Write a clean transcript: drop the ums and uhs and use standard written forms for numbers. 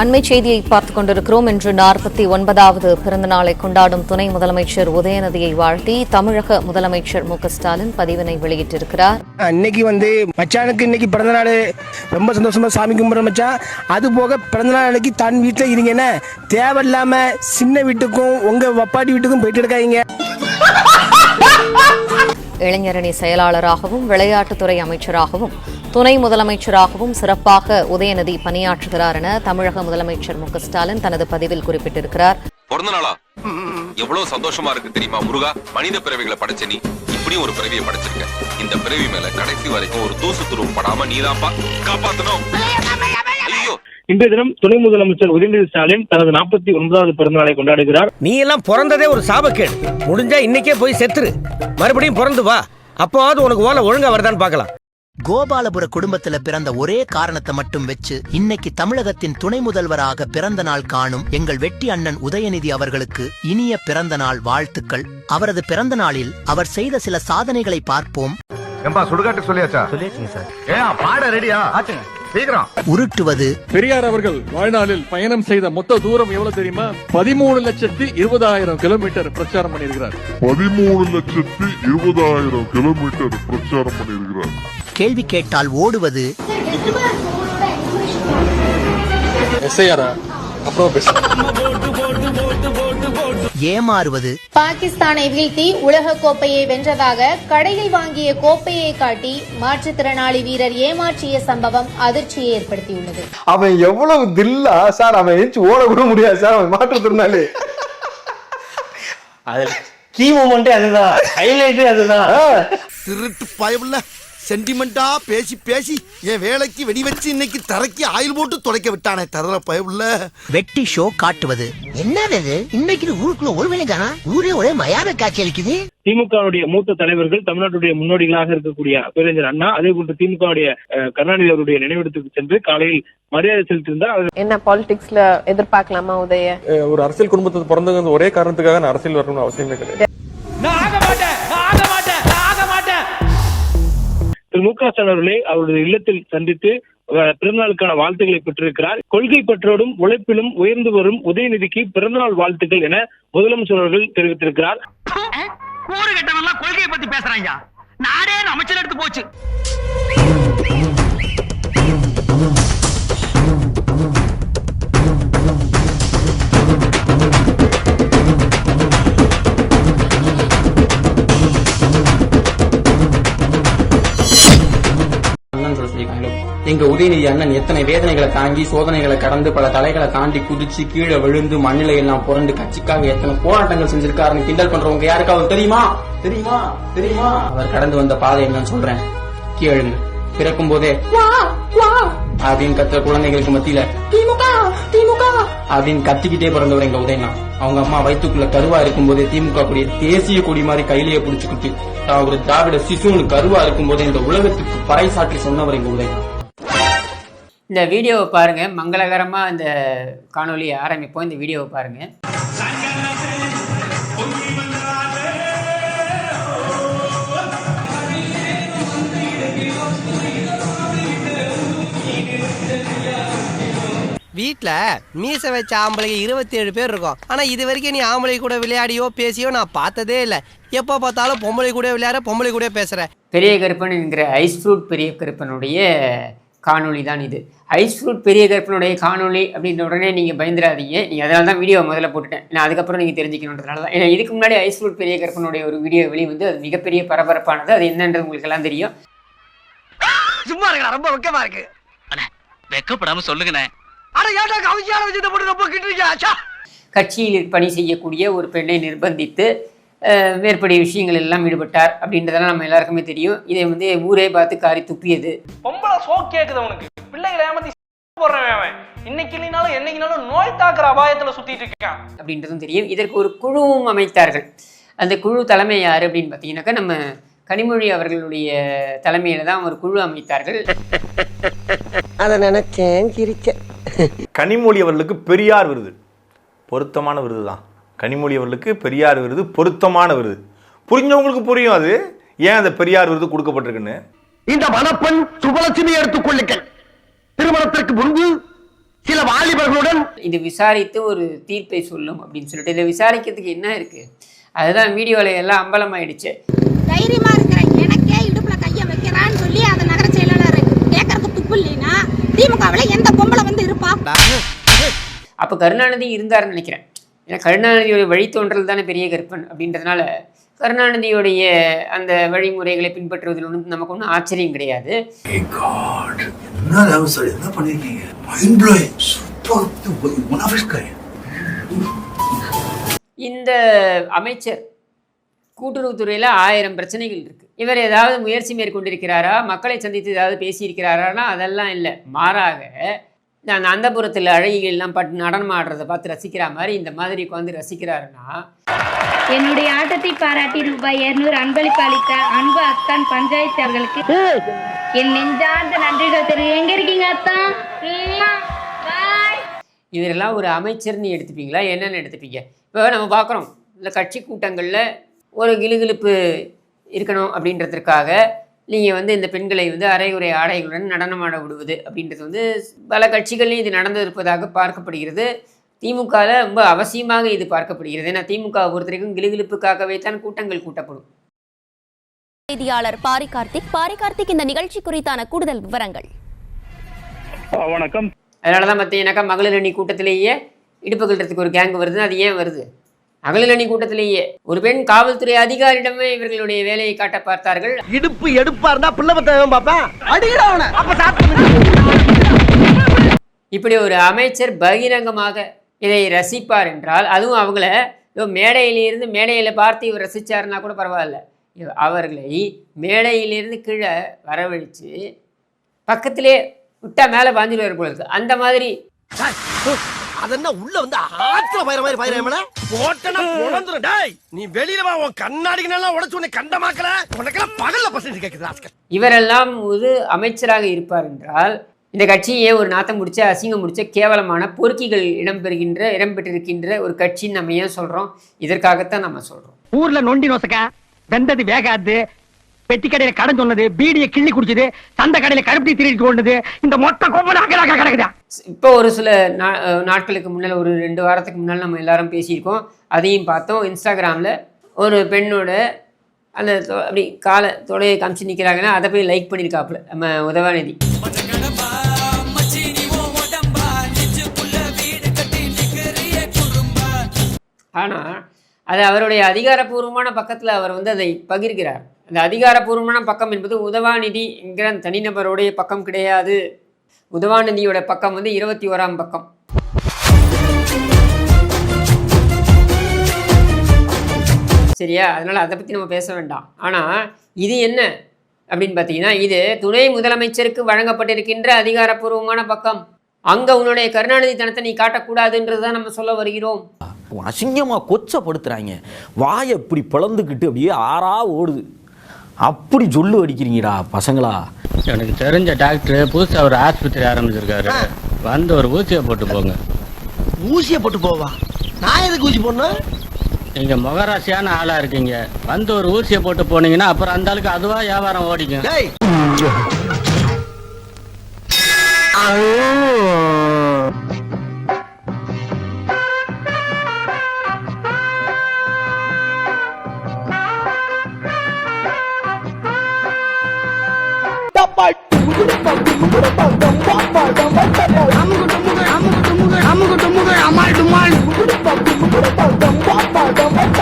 அண்மை செய்தியை பார்த்துக் கொண்டிருக்கிறோம். இன்று 49வது பிறந்த நாளை கொண்டாடும் துணை முதலமைச்சர் உதயநிதியை வாழ்த்தி தமிழக முதலமைச்சர் மு.க.ஸ்டாலின் பதிவினை வெளியிட்டிருக்கிறார். இன்னைக்கு மச்சானுக்கு இன்னைக்கு பிறந்த நாள், ரொம்ப சந்தோஷமா சாமி கும்பிட்ற மச்சான். அது போக பிறந்த நாள் அன்னைக்கு தன் வீட்டில் இருங்கன்னா தேவையில்லாம சின்ன வீட்டுக்கும் உங்க வப்பாட்டி வீட்டுக்கும் போயிட்டு இருக்காங்க. இளைஞரணி செயலாளராகவும் விளையாட்டுத்துறை அமைச்சராகவும் துணை முதலமைச்சராகவும் சிறப்பாக உதயநிதி பணியாற்றுகிறார் என தமிழக முதலமைச்சர் மு.க.ஸ்டாலின் தனது பதிவில் குறிப்பிட்டிருக்கிறார். பிறந்த நாளா எவ்வளவு சந்தோஷமா இருக்கு தெரியுமா முருகா. மனித பிறவிகளை படைச்ச நீ இப்படியும் ஒரு பிறவியை படைச்சிருக்க. இந்த பிறவி மேல கடைசி வரைக்கும் ஒரு தூசு துருவம் படாம நீதான்ப்பா காப்பாத்தணும். ஐயோ, இன்றைய தினம் துணை முதலமைச்சர் உதயநிதி ஸ்டாலின் தனது 49வது பிறந்த நாளை கொண்டாடுகிறார். நீ எல்லாம் பிறந்ததே ஒரு சாபக்கேடு. முடிஞ்சா இன்னைக்கே போய் செத்துரு, மறுபடியும் பிறந்து வா. அப்போவாது உனக்கு ஓலை ஒழுங்கா வருதான்னு பார்க்கலாம். கோபாலபுர குடும்பத்துல பிறந்த ஒரே காரணத்தை மட்டும் வச்சு இன்னைக்கு தமிழகத்தின் துணை முதல்வராக பிறந்த நாள் காணும் எங்கள் வெட்டி அண்ணன் உதயநிதி அவர்களுக்கு இனிய பிறந்த நாள் வாழ்த்துக்கள். அவரது பிறந்த நாளில் அவர் செய்த சில சாதனைகளை பார்ப்போம். உருட்டுவது. பெரியார் அவர்கள் வாழ்நாளில் பயணம் செய்த மொத்த தூரம் எவ்வளவு தெரியுமா? 13,20,000 கிலோமீட்டர் பிரச்சாரம் பண்ணியிருக்கிறார். 13,20,000 கிலோமீட்டர் பிரச்சாரம் பண்ணியிருக்கிறார். கேள்வி கேட்டால் ஓடுவது. ஏமாறுவது. பாகிஸ்தானை வீழ்த்தி உலக கோப்பையை வென்றதாக கடையில் வாங்கிய கோப்பையை காட்டி மாற்றுத்திறனாளி வீரர் ஏமாற்றிய சம்பவம் அதிர்ச்சியை ஏற்படுத்தியுள்ளது. அவன் எவ்வளவு தில்லா சார், அவன் ஏச்சு ஓட கூட முடியாது சார், அவன் மாற்றுத்திறனாளி. கீ மூமெண்டே அதுதான், ஹைலைட்டே அதுதான். திருட்டு பயவுள்ள சென்டிமெண்டா பேசி பேசி என் வேலைக்கு வெடி வச்சு இன்னைக்கு தரைக்கு ஆயில் போட்டு துடைக்க விட்டானே தரல பயவுள்ள. வெட்டி ஷோ காட்டுவது. என்னது இன்னைக்கு ஊருக்குள்ள ஒரு வேலை தானா? ஊரே ஒரே மயான காட்சி அளிக்குது. திமுகவுடைய மூத்த தலைவர்கள், தமிழ்நாட்டுடைய முன்னோடிகளாக இருக்கக்கூடிய பேரறிஞர் அண்ணா, அதே போன்று திமுகவுடைய கருணாநிதி அவருடைய நினைவிடத்துக்கு சென்று காலையில் மரியாதை செலுத்தியிருந்தார். என்ன பாலிடிக்ஸ்ல எதிர்பார்க்கலாமா உதய? ஒரு அரசியல் குடும்பத்துக்கு பிறந்தவங்க ஒரே காரணத்துக்காக நான் அரசியல் வரணும்னு அவசியமே கிடையாது. திரு மு.க.ஸ்டாலின் அவர்களை அவருடைய இல்லத்தில் சந்தித்து பிறந்தநாளுக்கான வாழ்த்துக்களை பெற்றிருக்கிறார். கொள்கை பற்றோடும் உழைப்பிலும் உயர்ந்து வரும் உதயநிதிக்கு பிறந்தநாள் வாழ்த்துக்கள் என முதலமைச்சர் அவர்கள் தெரிவித்திருக்கிறார். கொள்கையை பத்தி பேசுறாங்க, நாடே அமைச்சர் எடுத்து போச்சு. எங்க உதயநிதி அண்ணன் எத்தனை வேதனைகளை தாங்கி சோதனைகளை கடந்து பல தலைகளை தாண்டி குதிச்சு கீழே விழுந்து மண்ணில எல்லாம் புரண்டு கட்சிக்காக எத்தனை போராட்டங்கள் செஞ்சிருக்காருன்னு கிண்டல் பண்றவங்க யாருக்காவது தெரியுமா? தெரியுமா? தெரியுமா? அவர் கடந்து வந்த பாதை என்னன்னு சொல்றேன், கேளுங்க. பிறக்கும் போதே அப்படின்னு கத்துற குழந்தைகளுக்கு மத்தியில திமுக திமுக அப்படின்னு கத்திக்கிட்டே பிறந்தவர் எங்க உதயனா. அவங்க அம்மா வயிற்றுக்குள்ள கருவா இருக்கும் போதே திமுக கூடிய தேசிய கொடி மாதிரி கையிலேயே புடிச்சுக்கிட்டு தான் ஒரு திராவிட சிசுன்னு கருவா இருக்கும் போதே இந்த உலகத்துக்கு பறைசாற்றி சொன்னவர் எங்க உதயனா. இந்த வீடியோவை பாருங்க, மங்களகரமா இந்த காணொலியை ஆரம்பிப்போம். இந்த வீடியோவை பாருங்க. வீட்டுல மீச வச்ச ஆம்பளை 27 பேர் இருக்கும். ஆனா இது வரைக்கும் நீ ஆம்பளை கூட விளையாடியோ பேசியோ நான் பார்த்ததே இல்லை. எப்போ பார்த்தாலும் பொம்பளை கூட விளையாட, பொம்பளை கூட பேசுற. பெரிய கருப்பன் என்கிற ஐஸ் ஃப்ரூட் பெரிய கருப்பனுடைய காணொலி தான் இது. ஐஸ் ஃப்ரூட் பெரிய கருப்பனுடைய காணொலி அப்படின்ற உடனே நீங்கள் பயந்துடாதீங்க. நீங்கள் அதனால தான் வீடியோ முதல்ல போட்டுட்டேன். நான் அதுக்கப்புறம் நீங்கள் தெரிஞ்சுக்கணுன்றதுனால தான். ஏன்னா இதுக்கு முன்னாடி ஐஸ் ஃப்ரூட் பெரிய கருப்பனுடைய ஒரு வீடியோ வெளிவந்து அது மிகப்பெரிய பரபரப்பானது. அது என்னன்றது உங்களுக்கு எல்லாம் தெரியும். சும்மா இருக்கா, ரொம்ப வெக்கமா இருக்கு. வெக்கப்படாம சொல்லுங்கண்ணே. கட்சியில் பணி செய்யக்கூடிய ஒரு பெண்ணை நிர்பந்தித்து மேற்படி விஷயங்கள் எல்லாம் ஈடுபட்டார் அப்படின்றதெல்லாம் நம்ம எல்லாருக்குமே தெரியும். இதை ஊரே பார்த்து காரி துப்பியது. பொம்பளை சோ கேக்குது அவனுக்கு, பிள்ளைகளை ஏமாத்தி போடுறவன் இன்னைக்கு இல்லைனாலும் என்னைக்குனாலும் நோய் தாக்குற அபாயத்துல சுத்திட்டு இருக்கான் அப்படின்றதும் தெரியும். இதற்கு ஒரு குழுவும் அமைத்தார்கள். அந்த குழு தலைமை யாரு அப்படின்னு பார்த்தீங்கன்னாக்கா நம்ம கனிமொழி அவர்களுடைய தலைமையில தான் ஒரு குழு அமைத்தார்கள். அதை நினைச்சேன், சிரிச்சேன். கனிமொழி அவர்களுக்கு பெரியார் விருது பொருத்தமான விருது தான். கனிமொழி அவர்களுக்கு பெரியார் விருது பொருத்தமான விருது. புரிஞ்சவங்களுக்கு புரியும் அது ஏன் அந்த பெரியார் விருது கொடுக்கப்பட்டிருக்குன்னு. இந்த மணப்பெண் சுபலட்சுமி எடுத்துக் கொள்ளுங்கள். திருமணத்திற்கு முன்பு சில வாலிபர்களுடன் இது விசாரித்து ஒரு தீர்ப்பை சொல்லும் அப்படின்னு சொல்லிட்டு இதை விசாரிக்கிறதுக்கு என்ன இருக்கு? அதுதான் வீடியோல எல்லாம் அம்பலமாயிடுச்சு. தைரியமா இருக்கிற எனக்கே இடுப்புல கைய வைக்கிறான்னு சொல்லி அந்த நகர செயலாளர் கேட்கறதுக்கு துப்பு இல்லைன்னா திமுகவுல எந்த பொம்பளை வந்து இருப்பா? அப்ப கருணாநிதி இருந்தாருன்னு நினைக்கிறேன். ஏன்னா கருணாநிதியோட வழித்தோன்றல் தானே பெரிய கற்பன் அப்படின்றதுனால கருணாநிதியோடைய அந்த வழிமுறைகளை பின்பற்றுவதில் ஒன்றும் நமக்கு ஒன்றும் ஆச்சரியம் கிடையாது. இந்த அமைச்சர் கூட்டுறவுத்துறையில் 1000 பிரச்சனைகள் இருக்கு. இவர் ஏதாவது முயற்சி மேற்கொண்டிருக்கிறாரா? மக்களை சந்தித்து ஏதாவது பேசியிருக்கிறாரானா அதெல்லாம் இல்லை. மாறாக அந்த அந்தபுரத்தில் அழகிகள் எல்லாம் பட்டு நடனம் ஆடுறதை பார்த்து ரசிக்கிற மாதிரி இந்த மாதிரி உட்காந்து ரசிக்கிறாருன்னா, என்னுடைய ஆட்டத்தை பாராட்டி ரூபாய் 200 அன்பளிப்பு அளித்த அன்பு அத்தான் பஞ்சாயத்து அவர்களுக்கு என் நெஞ்சார்ந்த நன்றிகள் தெரியும். எங்க இருக்கீங்க அத்தான்? இவரெல்லாம் ஒரு அமைச்சர்னு எடுத்துப்பீங்களா? என்னன்னு எடுத்துப்பீங்க? இப்போ நம்ம பார்க்குறோம் இந்த கட்சி கூட்டங்களில் ஒரு கிளுகிழுப்பு இருக்கணும் அப்படின்றதுக்காக நீங்கள் இந்த பெண்களை அரைகுறை ஆடைகளுடன் நடனமாட விடுவது அப்படின்றது பல கட்சிகள்லையும் இது நடந்திருப்பதாக பார்க்கப்படுகிறது. திமுகவில் ரொம்ப அவசியமாக இது பார்க்கப்படுகிறது. ஏன்னா திமுக பொறுத்த வரைக்கும் கிளுகிழுப்புக்காகவே தான் கூட்டங்கள் கூட்டப்படும். செய்தியாளர் பாரி கார்த்திக் இந்த நிகழ்ச்சி குறித்தான கூடுதல் விவரங்கள். வணக்கம். அதனாலதான் பார்த்தீங்கன்னாக்கா மகளிர் அணி கூட்டத்திலேயே இடுப்பு கட்டுறதுக்கு ஒரு கேங் வருது. அது ஏன் வருது? மகளிர் அணி கூட்டத்திலேயே ஒரு பெண் காவல்துறை அதிகாரியிடமே இவர்களுடைய வேலையை காட்ட பார்த்தார்கள். இடுப்பு எடுப்பா இருந்தா பிள்ளை பத்தவன் பாப்பா அடிக்கிறவன இப்படி ஒரு அமைச்சர் பகிரங்கமாக இதை ரசிப்பார் என்றால், அதுவும் அவங்கள மேடையிலிருந்து மேடையில் பார்த்து இவர் ரசிச்சாருன்னா கூட பரவாயில்ல, அவர்களை மேடையிலிருந்து கீழே வரவழைச்சு பக்கத்திலே விட்டா மேலே பாஞ்சிடுவார் போல இருக்கு. அந்த மாதிரி அதென்ன உள்ள ஆத்துல பயிர மாதிரி பயிரமல போட்டனா பொளந்துரும். டேய் நீ வெளியில வா, உன் கண்ணாடிகளெல்லாம் உடைச்சு உன்னை கண்டமாக்கல. உனக்கெல்லாம் பகல்ல பசங்க கேக்குது. இவரெல்லாம் ஒரு அமைச்சராக இருப்பார் என்றால் இந்த கட்சியே ஒரு நாத்தம் முடிச்ச அசிங்கம் முடிச்ச கேவலமான பொறுக்கிகள் இடம்பெற்றிருக்கின்ற ஒரு கட்சின்னு நம்ம ஏன் சொல்றோம்? இதற்காகத்தான் நம்ம சொல்றோம். ஊர்ல நொண்டி நோசக்கா வெந்தது வேகாது, பெட்டி கடையில கடன் சொன்னது, பீடியை கிள்ளி குடிச்சது, சந்த கடையில கருப்பி திருடிட்டு கொண்டது, இந்த மொத்த கோபம் கிடக்குதா. இப்போ ஒரு சில நாட்களுக்கு முன்னால், ஒரு 2 வாரத்துக்கு முன்னால் நம்ம எல்லாரும் பேசியிருக்கோம். அதையும் பார்த்தோம். இன்ஸ்டாகிராமில் ஒரு பெண்ணோட அந்த அப்படி காலை தொடையை காமிச்சு நிற்கிறாங்கன்னா அதை போய் லைக் பண்ணியிருக்காப்புல நம்ம உதவாநிதி. ஆனால் அது அவருடைய அதிகாரப்பூர்வமான பக்கத்தில் அவர் அதை பகிர்கிறார். அந்த அதிகாரப்பூர்வமான பக்கம் என்பது உதவாநிதி என்கிற தனிநபருடைய பக்கம் கிடையாது. உதவாநிதியோட பக்கம் 21ஆம் பக்கம். சரியா? அதனால் அதை பற்றி நம்ம பேச வேண்டாம். ஆனால் இது என்ன அப்படின்னு பார்த்தீங்கன்னா, இது துணை முதலமைச்சருக்கு வழங்கப்பட்டிருக்கின்ற அதிகாரப்பூர்வமான பக்கம். அங்கே உன்னுடைய கருணாநிதி தனத்தை நீ காட்டக்கூடாதுன்றது தான் நம்ம சொல்ல வருகிறோம். அசிங்கமாக கொச்சப்படுத்துகிறாங்க. வாயை இப்படி பிளந்துக்கிட்டு அப்படியே ஆறா ஓடுது. அப்படி சொல்லு அடிக்கிறீங்கடா பசங்களா. எனக்கு தெரிஞ்ச டாக்டர் புதுசாக ஒரு ஆஸ்பத்திரி ஆரம்பிச்சிருக்காரு. ஒரு ஊசியை போட்டு போங்க. ஊசியை போட்டு போவா? நான் எதுக்கு ஊசி போடணும்? நீங்க முகராசியான ஆளா இருக்கீங்க. ஒரு ஊசியை போட்டு போனீங்கன்னா அப்புறம் அந்த ஆளுக்கு அதுவா வியாபாரம் ஓடிக்கும். அம்முக்கு அம்முக்கு அம்முக்கு அம்முக்கு அம்முக்கு